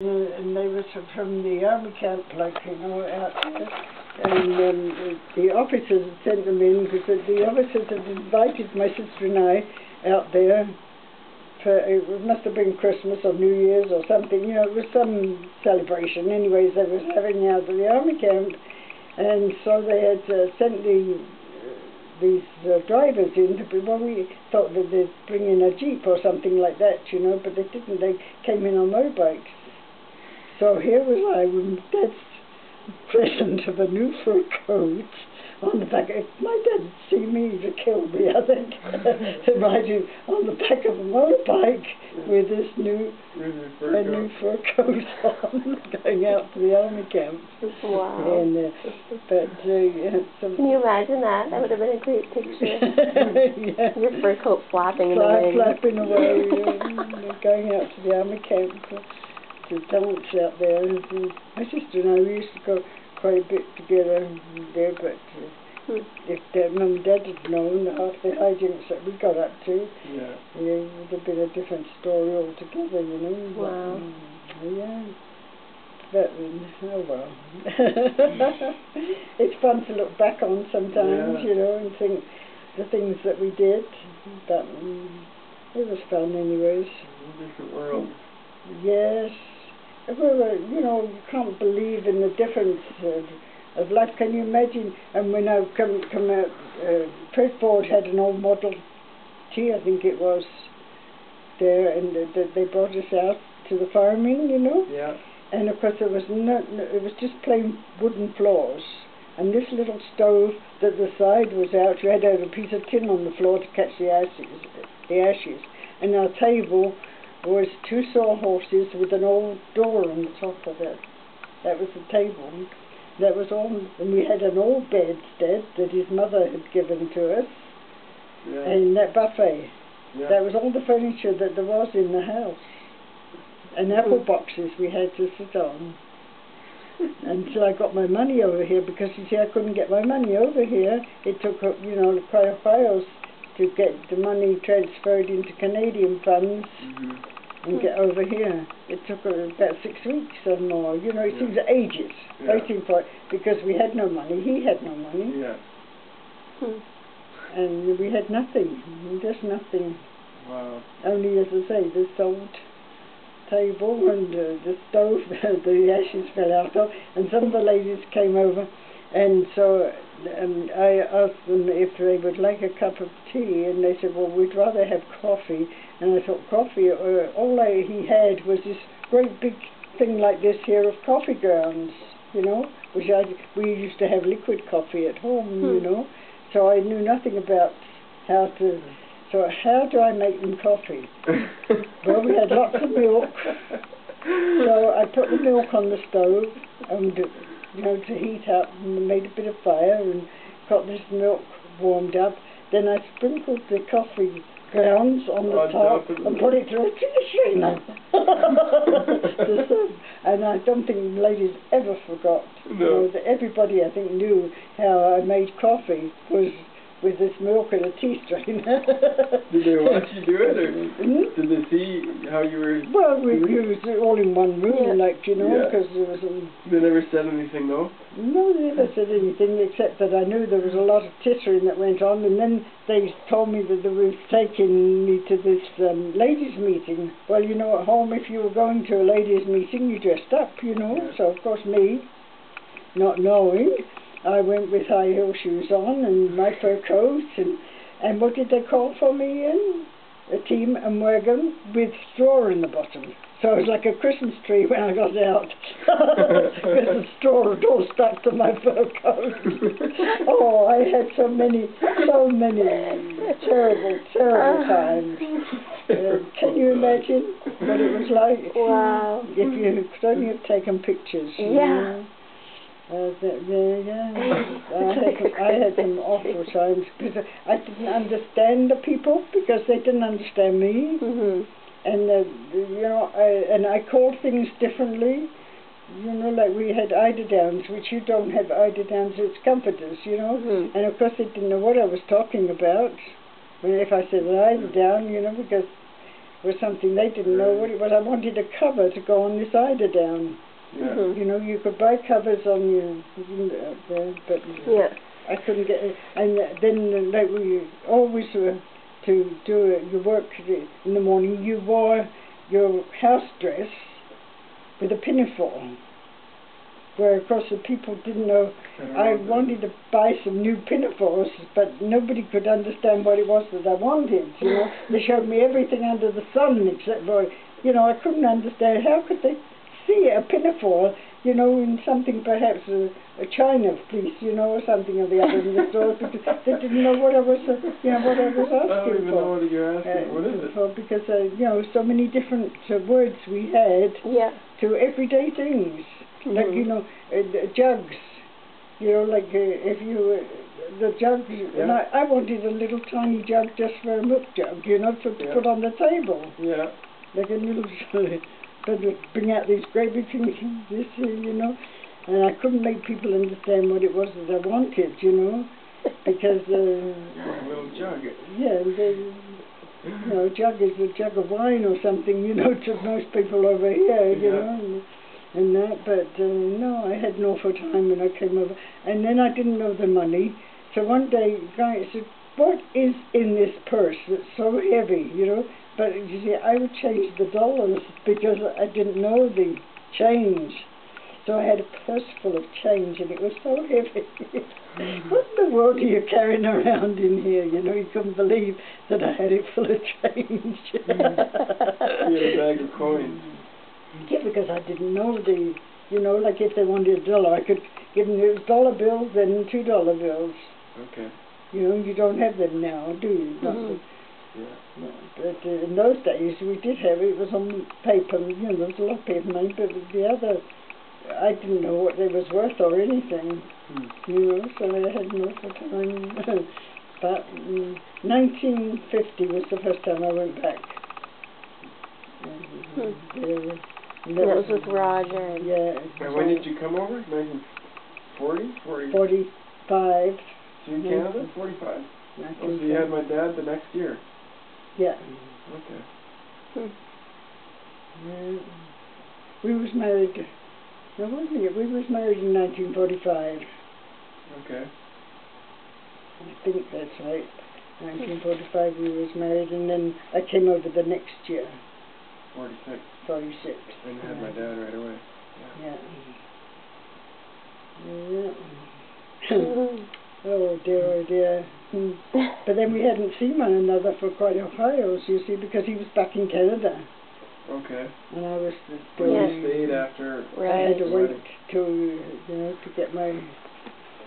And they were from the army camp, like, out there. And the officers had sent them in because the officers had invited my sister and I out there for, it must have been Christmas or New Year's or something, it was some celebration. Anyways, they was having out at the army camp, and so they had sent these drivers in to be, well, we thought that they'd bring in a jeep or something like that, but they didn't. They came in on motorbikes. So here was I with Dad's present of a new fur coat on the back. If my dad had seen me, he'd have killed me, I think. Riding on the back of a motorbike with this new fur coat on, going out to the army camp. Wow. And, can you imagine that? That would have been a great picture. Yeah. Your fur coat flapping in the wind. Flapping away, going out to the army camp. To dance out there. My sister and I, we used to go quite a bit together there, but if Mum and Dad had known half the hijinks that we got up to, it would have been a different story altogether, Wow. But, yeah. But, oh well. It's fun to look back on sometimes, and think the things that we did, but it was fun anyways. Different world. Yes. Well, you can't believe in the difference of life. Can you imagine? And when I come out, Ford had an old Model T, I think it was, there, and they brought us out to the farming, Yeah. And of course it was just plain wooden floors, and this little stove that the side was out. You had to have a piece of tin on the floor to catch the ashes, and our table was 2 sawhorses with an old door on the top of it. That was the table. That was all, and we had an old bedstead that his mother had given to us, and that buffet. Yeah. That was all the furniture that there was in the house. And apple boxes we had to sit on. Until I got my money over here, because you see I couldn't get my money over here. It took quite a while to get the money transferred into Canadian funds and get over here. It took about 6 weeks or more. It seems ages waiting for it, because we had no money. He had no money. Yeah. And we had nothing. Just nothing. Wow. Only, as I say, this old table and the stove the ashes fell out of, and some of the ladies came over, and so I asked them if they would like a cup of tea, and they said, well, we'd rather have coffee. And I thought, coffee? All he had was this great big thing like this here of coffee grounds, which we used to have liquid coffee at home, so I knew nothing about how to. So how do I make them coffee? Well, we had lots of milk, so I put the milk on the stove and to heat up, and made a bit of fire and got this milk warmed up. Then I sprinkled the coffee grounds on the top and put it through a strainer. And I don't think ladies ever forgot. That everybody, I think, knew how I made coffee was with this milk and a tea strainer. Did they watch you do it, or did they see how you were? Well, we used it all in one room, because there was. They never said anything, though? No, they never said anything, except that I knew there was a lot of tittering that went on, and then they told me that they were taking me to this ladies' meeting. Well, at home, if you were going to a ladies' meeting, you dressed up, So, of course, me, not knowing, I went with high heel shoes on and my fur coat, and what did they call for me in? A team and wagon with straw in the bottom. So it was like a Christmas tree when I got out, because the straw had all stuck to my fur coat. Oh, I had so many terrible times. Can you imagine what it was like? Wow. If you could only have taken pictures. Yeah. I had some awful times because I didn't understand the people, because they didn't understand me, and and I called things differently. Like we had eiderdowns, which you don't have eiderdowns, it's comforters, and of course they didn't know what I was talking about. If I said an eiderdown, because was something they didn't know what it was. I wanted a cover to go on this eiderdown. Yeah. You know, you could buy covers on your, but I couldn't get it. And then, like, we always were to do your work in the morning, you wore your house dress with a pinafore. Where, of course, the people didn't know. I wanted to buy some new pinafores, but nobody could understand what it was that I wanted, you know. They showed me everything under the sun, except for, you know, I couldn't understand. How could they see a pinafore, you know, in something perhaps a china piece, you know, or something or the other in the store, because they didn't know what I was, you know, what I was asking for. I don't even know what you're asking. What is it? For, because, you know, so many different words we had to everyday things. Like, you know, jugs, you know, like if you, the jugs, and I wanted a little tiny jug just for a milk jug, you know, to put on the table. Yeah. Like a little, but bring out these great big things, this, you know, and I couldn't make people understand what it was that I wanted, you know, because, a little jug. Yeah, you know, a jug is a jug of wine or something, you know, to most people over here, you know. And that, but no, I had an awful time when I came over. And then I didn't know the money. So one day, guy said, what is in this purse that's so heavy, you know? But you see, I would change the dollars because I didn't know the change. So I had a purse full of change and it was so heavy. What in the world are you carrying around in here? You know, you couldn't believe that I had it full of change. You had a bag of coins. Yeah, because I didn't know the, you know, like if they wanted $1, I could give them dollar bills and $2 bills. Okay. You know, you don't have them now, do you? Yeah. But in those days we did have it. It was on paper, you know, there was a lot of paper money, but the other, I didn't know what they was worth or anything. You know, so I had an awful time. But 1950 was the first time I went back. That was with Roger. Yeah. And when did you come over? 1940? 45. So you in Canada? 45? So you had my dad the next year? Yeah. Okay. We was married, no, we was married in 1945. Okay. I think that's right. 1945 we was married, and then I came over the next year. 46. 46. And had my dad right away. Oh dear, oh dear. But then we hadn't seen one another for quite a while, you see, because he was back in Canada. Okay. And I was still... You stayed after... I had to wait till, you know, to get my...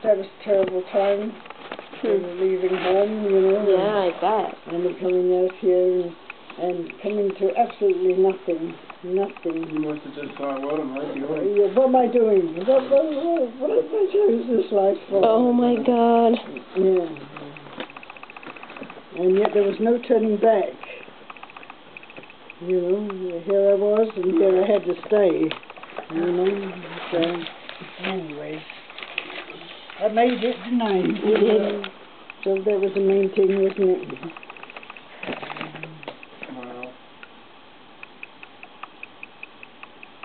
That was a terrible time. Leaving home, you know. Yeah, I bet. And coming out here and coming to absolutely nothing. Nothing. You must have just thought, what am I doing? Yeah, what am I doing? What have I chose this life for? Oh my God. Yeah. And yet there was no turning back. You know, here I was and here I had to stay. You know. So, anyways, I made it, didn't I? You did. So that was the main thing, wasn't it?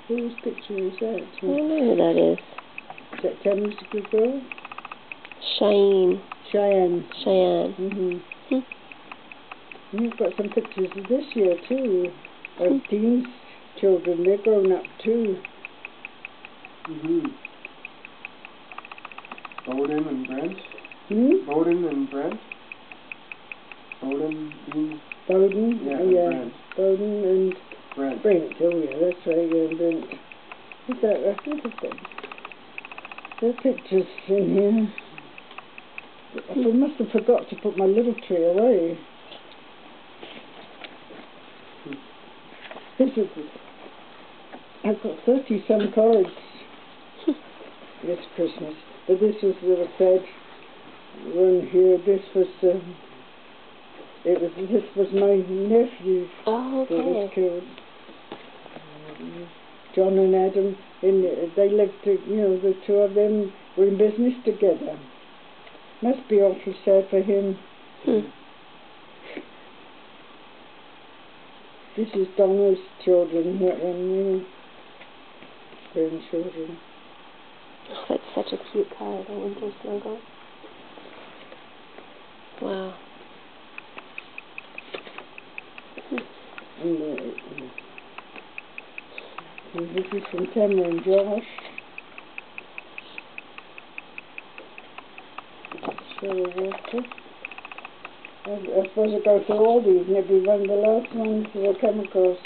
Whose picture is that? I don't know who that is. Is that Tam's good girl? Cheyenne. Mm-hmm. You've got some pictures of this year too, of Dean's children. They're grown up too. Bowden and Brent? Bowden and Brent? Bowden, Dean? Bowden? Yeah, Brent. Bowden and Brent. Oh yeah, that's right, yeah, Brent. Is that, I think it's that. There are pictures in here. I must have forgot to put my little tree away. This is, I've got 30-some cards this Christmas. But this was the sad one here. This was my nephew that was killed. John and Adam, and they lived, you know, the two of them were in business together. Must be awful sad for him. This is Donna's children, that one, grandchildren. Oh, that's such a cute card, a winter snuggle. Wow. And this is from Tamara and Josh. So I suppose I go through all these and it'll be one of the last ones that I come across.